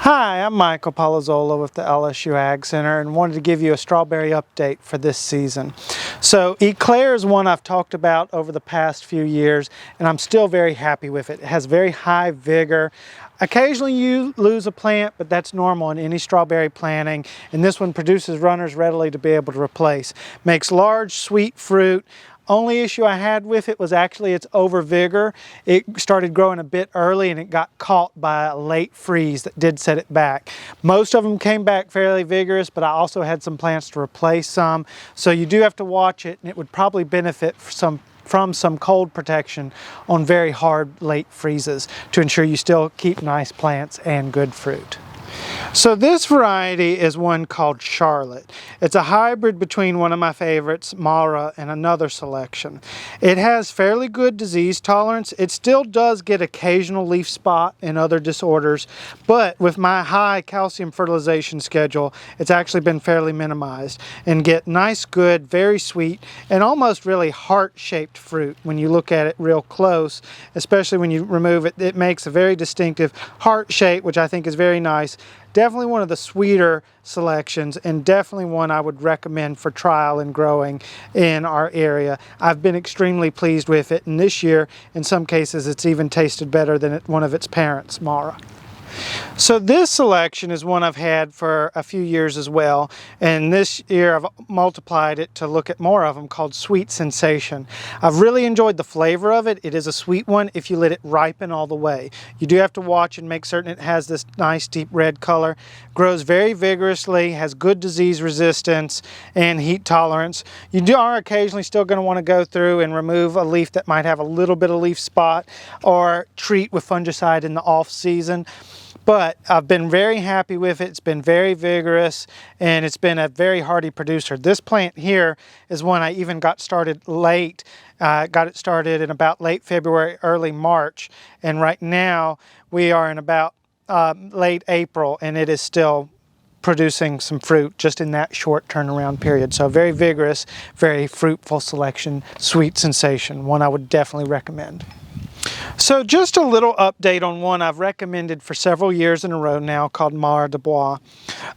Hi, I'm Michael Polozola with the LSU Ag Center and wanted to give you a strawberry update for this season. So Eclair is one I've talked about over the past few years and I'm still very happy with it. It has very high vigor. Occasionally you lose a plant, but that's normal in any strawberry planting, and this one produces runners readily to be able to replace. Makes large, sweet fruit. Only issue I had with it was actually its over vigor. It started growing a bit early and it got caught by a late freeze that did set it back. Most of them came back fairly vigorous, but I also had some plants to replace some. So you do have to watch it, and it would probably benefit from some cold protection on very hard late freezes to ensure you still keep nice plants and good fruit. So this variety is one called Charlotte. It's a hybrid between one of my favorites, Mara, and another selection. It has fairly good disease tolerance. It still does get occasional leaf spot and other disorders, but with my high calcium fertilization schedule, it's actually been fairly minimized and get nice, good, very sweet, and almost really heart-shaped fruit. When you look at it real close, especially when you remove it, it makes a very distinctive heart shape, which I think is very nice. Definitely one of the sweeter selections and definitely one I would recommend for trial and growing in our area. I've been extremely pleased with it, and this year in some cases it's even tasted better than one of its parents, Mara. So this selection is one I've had for a few years as well, and this year I've multiplied it to look at more of them, called Sweet Sensation. I've really enjoyed the flavor of it. It is a sweet one if you let it ripen all the way. You do have to watch and make certain it has this nice deep red color. Grows very vigorously, has good disease resistance and heat tolerance. You are occasionally still going to want to go through and remove a leaf that might have a little bit of leaf spot or treat with fungicide in the off season. But I've been very happy with it. It's been very vigorous and it's been a very hardy producer. This plant here is one I even got started late. Got it started in about late February, early March. And right now we are in about late April and it is still producing some fruit just in that short turnaround period. So very vigorous, very fruitful selection, Sweet Sensation, one I would definitely recommend. So just a little update on one I've recommended for several years in a row now, called Dubois.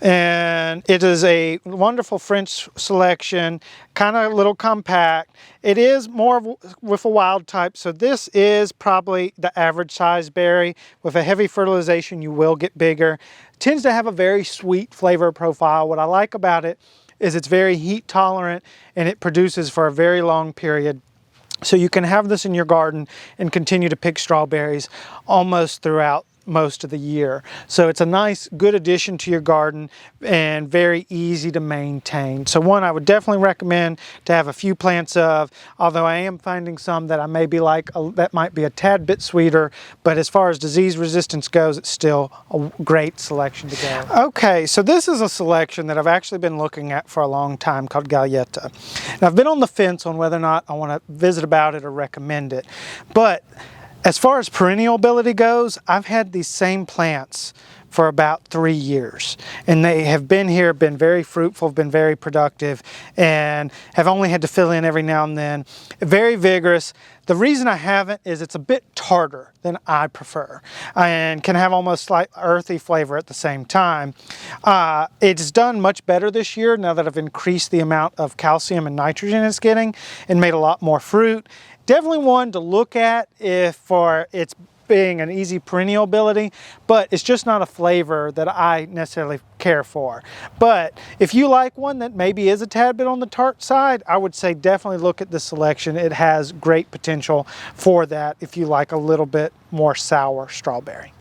And it is a wonderful French selection, kind of a little compact. It is more with a wild type, so this is probably the average size berry. With a heavy fertilization, you will get bigger. Tends to have a very sweet flavor profile. What I like about it is it's very heat tolerant and it produces for a very long period. So you can have this in your garden and continue to pick strawberries almost throughout most of the year. So it's a nice, good addition to your garden and very easy to maintain. So one I would definitely recommend to have a few plants of, although I am finding some that I maybe like that might be a tad bit sweeter, but as far as disease resistance goes, it's still a great selection to go. Okay, so this is a selection that I've actually been looking at for a long time, called Galieta. And I've been on the fence on whether or not I want to visit about it or recommend it. But as far as perennial ability goes, I've had these same plants for about 3 years, and they have been here, been very fruitful, been very productive, and have only had to fill in every now and then. Very vigorous. The reason I haven't is it's a bit tartar than I prefer and can have almost slight earthy flavor at the same time. It's done much better this year now that I've increased the amount of calcium and nitrogen it's getting and made a lot more fruit. Definitely one to look at for its being an easy perennial ability, but it's just not a flavor that I necessarily care for. But if you like one that maybe is a tad bit on the tart side, I would say definitely look at this selection. It has great potential for that if you like a little bit more sour strawberry.